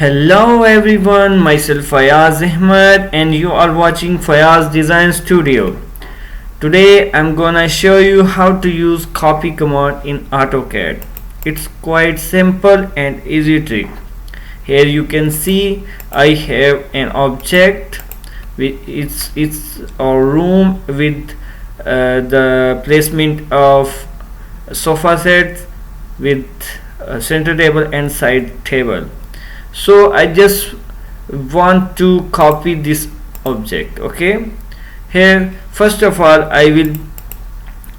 Hello everyone, myself Fayaz Ahmed and you are watching Fayaz Design Studio. Today I'm gonna show you how to use copy command in AutoCAD. It's quite simple and easy trick. Here you can see I have an object. It's a room with the placement of sofa sets with center table and side table. So I just want to copy this object. Okay, here first of all I will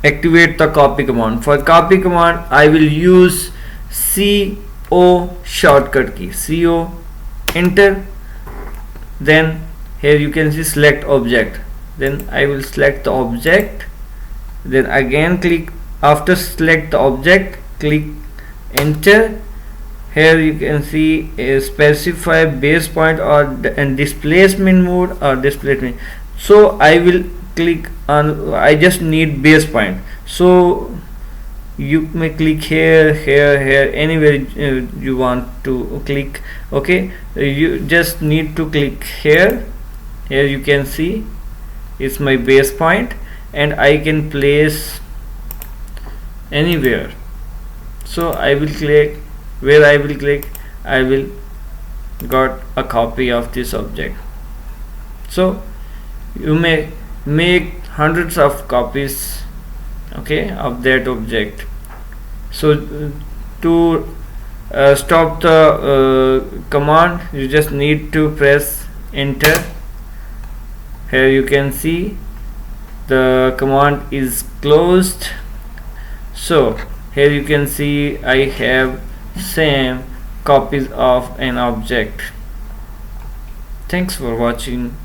activate the copy command. For copy command I will use CO shortcut key, CO, enter. Then here you can see select object, then I will select the object, then again click. After select the object, click enter. Here you can see specify base point or and displacement mode or displacement. So I will click on, I just need base point, so you may click here anywhere you want to click. Okay, you just need to click here. Here you can see it's my base point and I can place anywhere. So I will click where I will click, I will got a copy of this object. So you may make hundreds of copies, okay, of that object. So to stop the command, you just need to press enter. Here you can see the command is closed. So here you can see I have same copies of an object. Thanks for watching.